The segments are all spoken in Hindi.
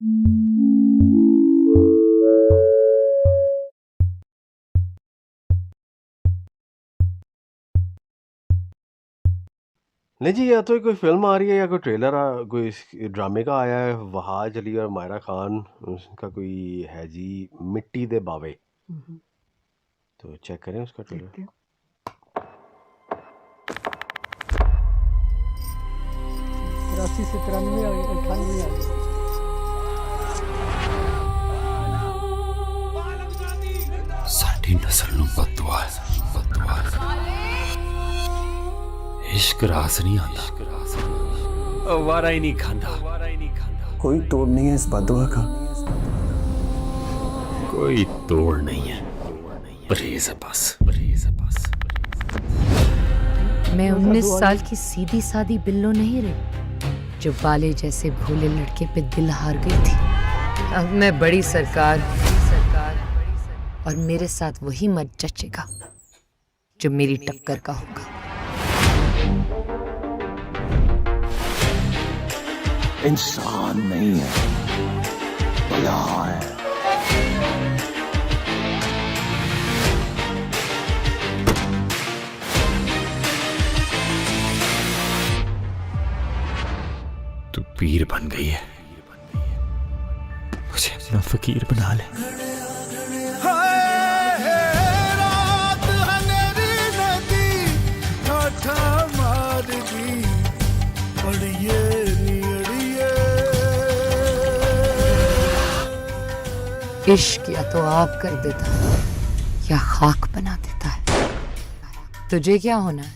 नहीं जी, या तो कोई फ़िल्म आ रही है या कोई ट्रेलर कोई ड्रामे का आया है। वहाज अली और मायरा खान, उसका कोई है जी, मिट्टी दे बावे। तो चेक करें उसका ट्रेलर। देखते हैं। 83 से 93 आ गए, 98 आ गए। साडी नस्ल नूं बददुआ है, बददुआ है। इश्क रास नहीं आंदा, वारा ही नहीं खांदा। कोई तोड़ नहीं है इस बददुआ का। कोई तोड़ नहीं है, परहेज है बस, परहेज है बस। मैं 19 साल की सीधी सादी बिल्लो नहीं रही जो बाले जैसे भोले लड़के पे दिल हार गई थी। अब मैं बड़ी सरकार और मेरे साथ वही मत जचेगा जो मेरी टक्कर का होगा। इंसान नहीं है, बला है। तू पीर बन गई है, मुझे अपना फकीर बना ले। इश्क या तो आग कर देता है या खाक बना देता है। तुझे क्या होना है?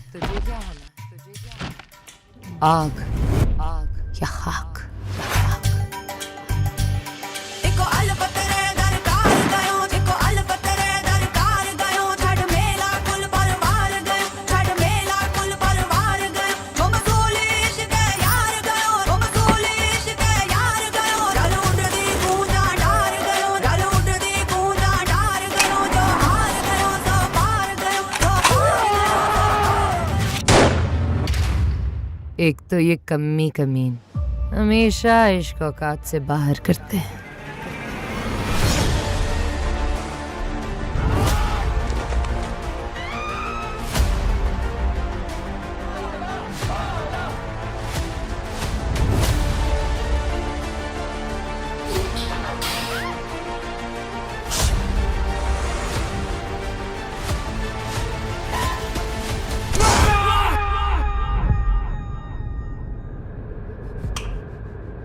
आग या खाक? एक तो ये कमीन हमेशा इश्क औकात से बाहर करते हैं।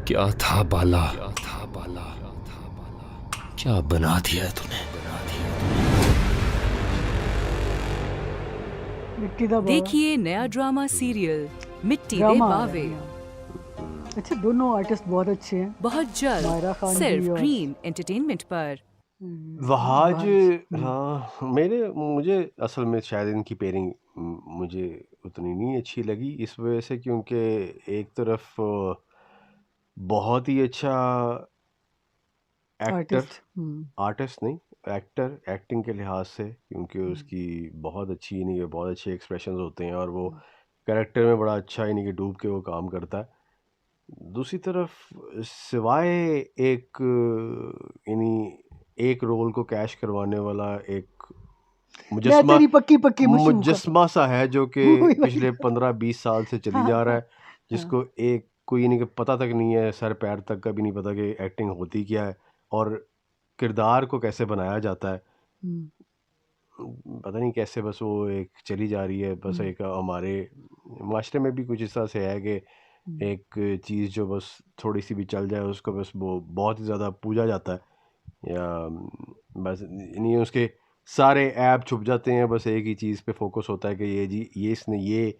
क्या था बाला, क्या बना दिया है तूने? मिट्टी दा बावा। देखिए नया ड्रामा सीरियल मिट्टी दे ड्रामा बावे अच्छा, दोनों आर्टिस्ट बहुत अच्छे हैं। बहुत मायरा जल्द खान सिर्फ भी और- ग्रीन एंटरटेनमेंट पर। वहाज, हाँ, मुझे असल में शायद इनकी पेयरिंग मुझे उतनी नहीं अच्छी लगी, इस वजह से क्योंकि एक तरफ बहुत ही अच्छा एक्टर, आर्टिस्ट नहीं, एक्टर, एक्टिंग के लिहाज से, क्योंकि उसकी बहुत अच्छी नहीं है, बहुत अच्छे एक्सप्रेशंस होते हैं और वो कैरेक्टर में बड़ा अच्छा यानी कि डूब के वो काम करता है। दूसरी तरफ सिवाय एक यानी एक रोल को कैश करवाने वाला एक मुजस्मा, तेरी पक्की पक्की मशहूर मुजस्मा सा है जो कि वही पिछले 15-20 साल से चली जा रहा है, जिसको एक कोई नहीं कि पता तक नहीं है, सर पैर तक का भी नहीं पता कि एक्टिंग होती क्या है और किरदार को कैसे बनाया जाता है। पता नहीं कैसे बस वो एक चली जा रही है। बस एक हमारे माशरे में भी कुछ इस तरह से है कि एक चीज़ जो बस थोड़ी सी भी चल जाए उसको बस वो बहुत ही ज़्यादा पूजा जाता है, या बस नहीं उसके सारे ऐप छुप जाते हैं, बस एक ही चीज़ पे फोकस होता है कि ये जी ये इसने ये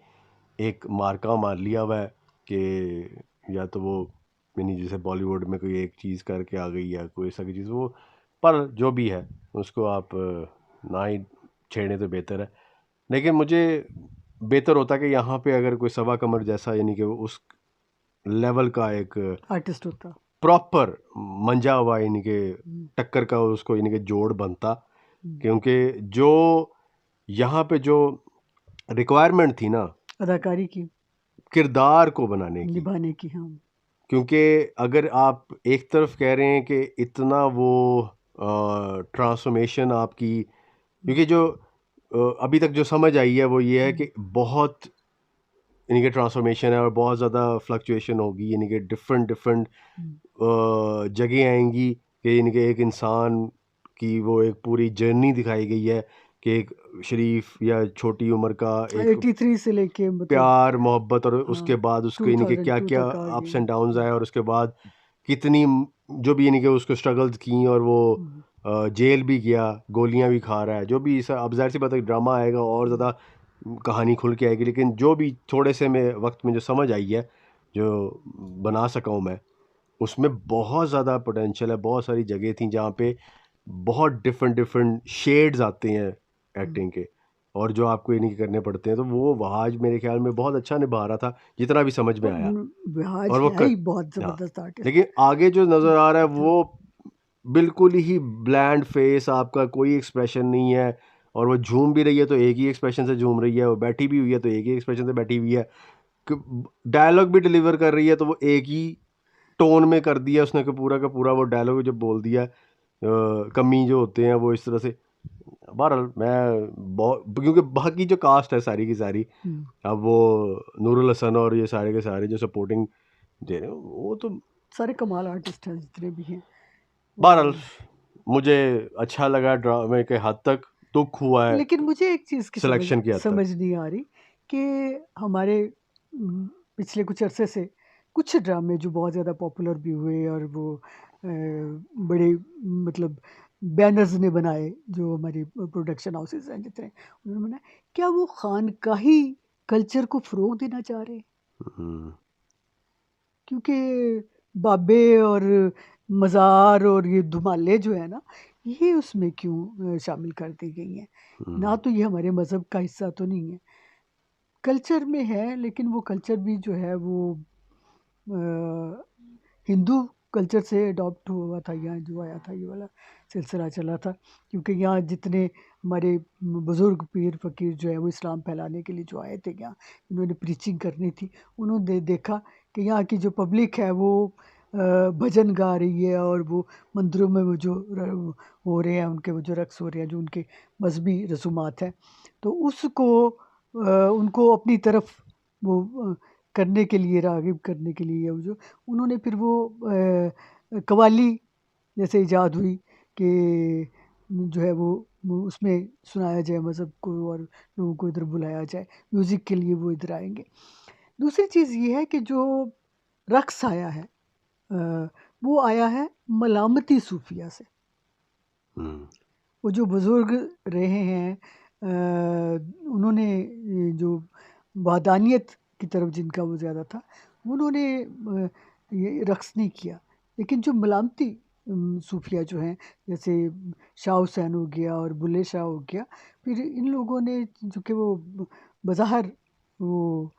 एक मार्का मार लिया हुआ है कि या तो वो यानी जैसे बॉलीवुड में कोई एक चीज़ करके आ गई या कोई ऐसा की चीज़, वो पर जो भी है उसको आप ना ही छेड़ें तो बेहतर है। लेकिन मुझे बेहतर होता कि यहाँ पे अगर कोई सवा कमर जैसा यानी कि उस लेवल का एक आर्टिस्ट होता, प्रॉपर मंजा हुआ यानी कि टक्कर का उसको यानी कि जोड़ बनता, क्योंकि जो यहाँ पे जो रिक्वायरमेंट थी ना अदाकारी की, किरदार को बनाने की, निभाने की। हाँ, क्योंकि अगर आप एक तरफ कह रहे हैं कि इतना वो ट्रांसफॉर्मेशन आपकी, क्योंकि जो अभी तक जो समझ आई है वो ये है कि बहुत यानी कि ट्रांसफॉर्मेशन है और बहुत ज़्यादा फ्लक्चुएशन होगी, यानी कि डिफरेंट जगह आएंगी कि यानी कि एक इंसान की वो एक पूरी जर्नी दिखाई गई है कि एक शरीफ या छोटी उम्र का एक 83 से लेके मतलब प्यार मोहब्बत और उसके हाँ, बाद उसको यानी कि 2002 क्या क्या तक आ अप्स गई। एंड डाउन्स आए और उसके बाद कितनी जो भी यानी कि उसको स्ट्रगल्स की और वो जेल भी गया, गोलियां भी खा रहा है, जो भी अब जाहिर सी बात है ड्रामा आएगा और ज़्यादा कहानी खुल के आएगी, लेकिन जो भी थोड़े से में वक्त में जो समझ आई है, जो बना सका हूँ मैं, उसमें बहुत ज़्यादा पोटेंशियल है। बहुत सारी जगह थी जहाँ पे बहुत डिफरेंट शेड्स आते हैं एक्टिंग के और जो आपको यानी कि करने पड़ते हैं, तो वो वहाज मेरे ख्याल में बहुत अच्छा निभा रहा था जितना भी समझ में आया। बिहाज और वो है ही कर बहुत हाँ, जबरदस्त आर्टिस्ट। लेकिन आगे जो नज़र आ रहा है वो बिल्कुल ही ब्लैंड फेस, आपका कोई एक्सप्रेशन नहीं है, और वो झूम भी रही है तो एक ही एक्सप्रेशन से झूम रही है, वो बैठी भी हुई है तो एक ही एक्सप्रेशन से बैठी हुई है, डायलॉग भी डिलीवर कर रही है तो वो एक ही टोन में कर दिया उसने कि पूरा का पूरा वो डायलॉग जब बोल दिया कमी जो होते हैं वो इस तरह से। बहरहाल मैं बहुत, क्योंकि बाकी जो कास्ट है सारी की सारी, अब वो नूरुल हसन और ये सारे के सारे जो सपोर्टिंग दे रहे हैं वो तो सारे कमाल आर्टिस्ट हैं जितने भी हैं। बहरहाल मुझे अच्छा लगा ड्रामे के हद तक, दुख हुआ है लेकिन मुझे एक चीज़ की सिलेक्शन की हद तक। समझ नहीं आ रही कि हमारे पिछले कुछ अरसे से कुछ ड्रामे जो बहुत ज़्यादा पॉपुलर भी हुए और वो बड़े मतलब बैनर्स ने बनाए, जो हमारी प्रोडक्शन हाउसेस हैं जितने उन्होंने बनाए, क्या वो खानकाही कल्चर को फ़रोग देना चाह रहे हैं? हम्म, क्योंकि बाबे और मज़ार और ये धुमाले जो है ना, ये उसमें क्यों शामिल कर दी गई हैं? ना तो ये हमारे मज़हब का हिस्सा तो नहीं है, कल्चर में है, लेकिन वो कल्चर भी जो है वो हिंदू कल्चर से अडॉप्ट हुआ था, यहाँ जो आया था ये वाला सिलसिला चला था, क्योंकि यहाँ जितने हमारे बुज़ुर्ग पीर फ़कीर जो है वो इस्लाम फैलाने के लिए जो आए थे यहाँ, इन्होंने प्रीचिंग करनी थी, उन्होंने देखा कि यहाँ की जो पब्लिक है वो भजन गा रही है और वो मंदिरों में वो जो हो रहे हैं, उनके वो जो रक़्स हो रहे हैं, जो उनके मजहबी रसूमात हैं, तो उसको उनको अपनी तरफ वो करने के लिए, राग़िब करने के लिए, वो जो उन्होंने फिर वो कव्वाली जैसे इजाद हुई कि जो है वो उसमें सुनाया जाए मज़हब को और लोगों को इधर बुलाया जाए, म्यूज़िक के लिए वो इधर आएंगे। दूसरी चीज़ ये है कि जो रक़्स आया है वो आया है मलामती सूफिया से। वो जो बुज़ुर्ग रहे हैं उन्होंने जो वादानियत की तरफ जिनका वो ज़्यादा था, उन्होंने ये रक़्स नहीं किया, लेकिन जो मलामती सूफिया जो हैं, जैसे शाह हुसैन हो गया और बुल्ले शाह हो गया, फिर इन लोगों ने जो कि वो बज़ाहिर वो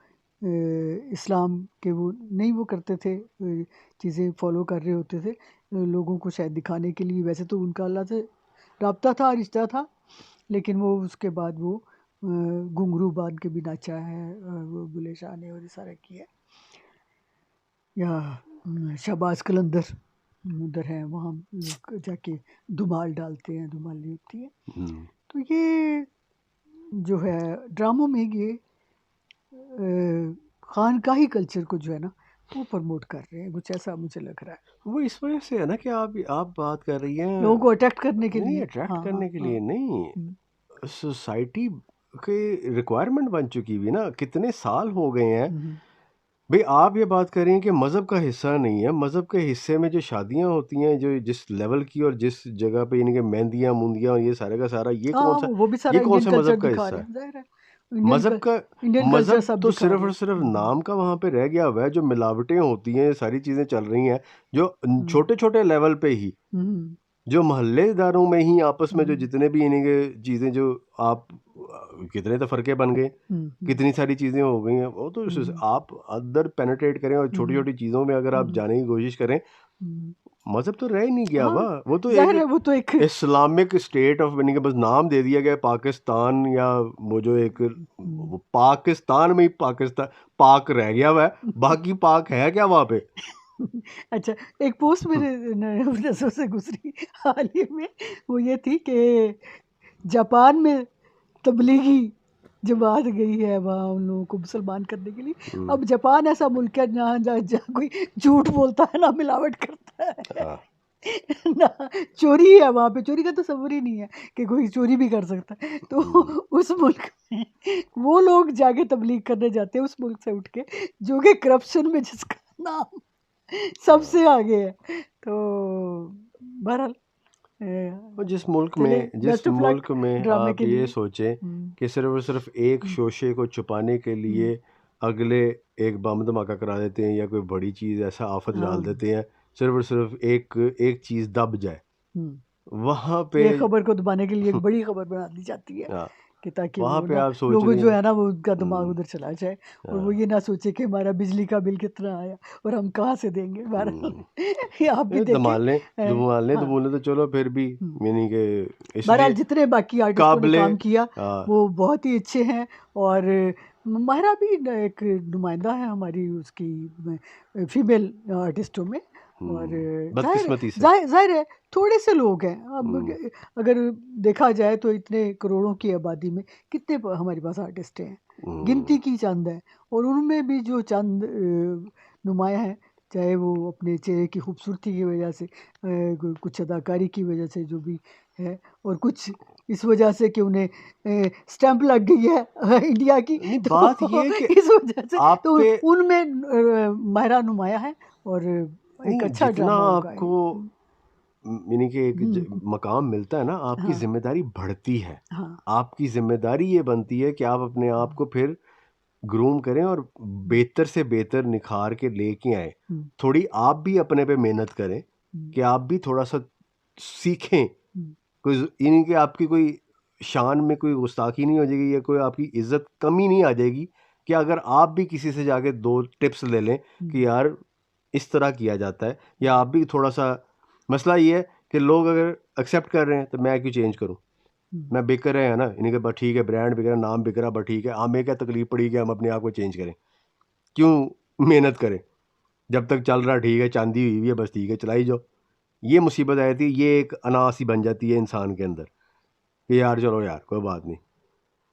इस्लाम के वो नहीं वो करते थे, चीज़ें फॉलो कर रहे होते थे लोगों को शायद दिखाने के लिए, वैसे तो उनका अल्लाह से राब्ता था, रिश्ता था, लेकिन वो उसके बाद वो घुंघरू बांध के भी नाचा है वो बुल्ले शाह ने, और ये सारा किया। या शहबाज कलंदर उधर है, वहाँ लोग जाके धुमाल डालते हैं, धुमाली होती है। तो ये जो है ड्रामों में ये खानकाही कल्चर को जो है ना वो प्रमोट कर रहे हैं, कुछ ऐसा मुझे लग रहा है। वो इस वजह से है ना कि आप बात कर रही हैं लोगों को अट्रैक्ट करने के नहीं, लिए, अट्रैक्ट करने के लिए नहीं, सोसाइटी के रिक्वायरमेंट बन चुकी हुई ना, कितने साल हो गए हैं भाई। आप ये बात कर रही हैं कि मज़हब का हिस्सा नहीं है, मज़हब के हिस्से में जो शादियां होती हैं, जो जिस लेवल की और जिस जगह पे, यानी कि मेहंदियां मुंदियां और ये सारे का सारा, ये कौन सा, वो भी सारा ये कौन इंडियन से कल्चर मज़हब का दिखा हिस्सा रहे है? हैं, जाहिर है मज़हब का इंडियन कल्चर मज़हब सब तो दिखा सिर्फ रहे और सिर्फ नाम का वहाँ पे रह गया हुआ है। जो मिलावटें होती हैं, सारी चीज़ें चल रही हैं, जो छोटे छोटे लेवल पे ही, जो मोहल्लेदारों में ही आपस में जो जितने भी यानी कि चीज़ें जो आप कितने तफरके बन गए, कितनी सारी चीज़ें हो गई हैं, वो तो आप अंदर पेनिट्रेट करें और छोटी छोटी चीज़ों में अगर आप जाने की कोशिश करें, मज़हब तो रह ही नहीं गया हुआ। वो तो जाहिर है वो तो एक इस्लामिक स्टेट ऑफ, यानी कि बस नाम दे दिया गया पाकिस्तान, या वो जो एक वो पाकिस्तान में ही पाकिस्तान पाक रह गया हुआ है, बाकी पाक है क्या वहाँ पे? अच्छा, एक पोस्ट मेरे नज़रों से गुजरी हाल ही में, वो ये थी कि जापान में तबलीगी जमात गई है वहाँ उन लोगों को मुसलमान करने के लिए। अब जापान ऐसा मुल्क है जहाँ कोई झूठ बोलता है ना मिलावट करता है हाँ ना चोरी है वहाँ पे, चोरी का तो तस्वुर ही नहीं है कि कोई चोरी भी कर सकता है। तो उस मुल्क में वो लोग जाके तबलीग करने जाते हैं उस मुल्क से उठ के जो कि करप्शन में जिसका नाम सबसे आगे है। तो बहरहाल और जिस मुल्क चले, में बेस्ट ऑफ लक ड्रामे आप के ये लिए। सोचें कि सिर्फ और सिर्फ एक शोशे को छुपाने के लिए अगले एक बम धमाका करा देते हैं या कोई बड़ी चीज़ ऐसा आफत डाल हाँ। देते हैं, सिर्फ और सिर्फ एक चीज़ दब जाए, वहाँ पे ये खबर को दबाने के लिए एक बड़ी खबर बना दी जाती है हाँ, कि ताकि वहाँ वो पे ना आप सोच लोगों रहे जो हैं है ना वो उनका दिमाग उधर चला जाए और वो ये ना सोचे कि हमारा बिजली का बिल कितना आया और हम कहाँ से देंगे। बहरहाल ये आप भी देखें। दमालने तो चलो फिर भी यानी कि बहरहाल इसलिए जितने बाकी आर्टिस्टों ने काबिले काम किया हाँ, वो बहुत ही अच्छे हैं। और माहिरा भी एक नुमाइंदा है हमारी उसकी फीमेल आर्टिस्टों में। और बदकिस्मती से जाहिर है थोड़े से लोग हैं। अब अगर देखा जाए तो इतने करोड़ों की आबादी में कितने हमारे पास आर्टिस्ट हैं, गिनती की चंद है। और उनमें भी जो चंद नुमाया हैं, चाहे वो अपने चेहरे की खूबसूरती की वजह से, कुछ अदाकारी की वजह से जो भी है, और कुछ इस वजह से कि उन्हें स्टैंप लग गई है इंडिया की, नहीं, तो बात ये है कि इस वजह से आप तो पे उनमें माहिरा नुमाया है और एक नहीं, अच्छा जितना ड्रामा होगा ये। आपको यानी कि एक मकाम मिलता है ना, आपकी हाँ जिम्मेदारी बढ़ती है। हाँ आपकी जिम्मेदारी ये बनती है कि आप अपने आप को फिर ग्रूम करें और बेहतर से बेहतर निखार के लेके आए। थोड़ी आप भी अपने पे मेहनत करें कि आप भी थोड़ा सा सीखें। कोई यानी कि आपकी कोई शान में कोई गुस्ताखी नहीं हो जाएगी या कोई आपकी इज्जत कमी नहीं आ जाएगी कि अगर आप भी किसी से जाके 2 टिप्स ले लें कि यार इस तरह किया जाता है, या आप भी थोड़ा सा। मसला ये है कि लोग अगर एक्सेप्ट कर रहे हैं तो मैं क्यों चेंज करूं, मैं बिक रहे हैं ना, इन्हीं के बस ठीक है, ब्रांड बिक रहा, नाम बिक रहा, बस ठीक है, हमें क्या तकलीफ पड़ी कि हम अपने आप को चेंज करें, क्यों मेहनत करें, जब तक चल रहा ठीक है, चांदी हुई है, बस ठीक है, चलाई जाओ। ये मुसीबत आई थी, ये एक अनास ही बन जाती है इंसान के अंदर कि यार चलो यार कोई बात नहीं।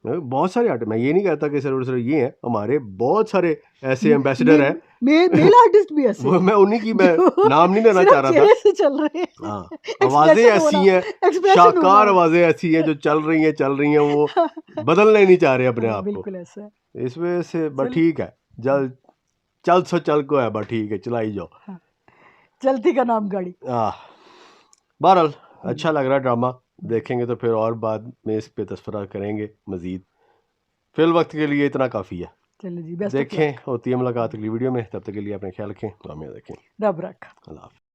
बहुत सारे आर्टिस्ट, मैं ये नहीं कहता कि सिर्फ ये हैं, हमारे बहुत सारे ऐसे एम्बेसडर हैं। मेल आर्टिस्ट भी ऐसे वो मैं उन्हीं की मैं जो नाम नहीं लेना सिर्फ चाह रहा था। चेहरे से चल रहे हैं। हाँ, आवाजें ऐसी हैं, एक्सप्रेशन शाकार आवाजें ऐसी हैं जो चल रही हैं, वो बदलना ही नहीं चाह रहे अपने आप को। बिल्कुल ऐसा है। इस वजह से बस ठीक है, चल सो चल को है, बस ठीक है, चलाई जाओ। चलती का नाम गाड़ी। बहरहाल अच्छा लग रहा है ड्रामा, देखेंगे तो फिर और बाद में इस पे तस्वरा करेंगे मजीद। फिल वक्त के लिए इतना काफ़ी है। चलिए जी, बेस्ट देखें, होती है मुलाकात अगली वीडियो में, तब तक के लिए अपने ख्याल रखें, तो हमें देखें। रब रखा। अल्लाह हाफ़िज़।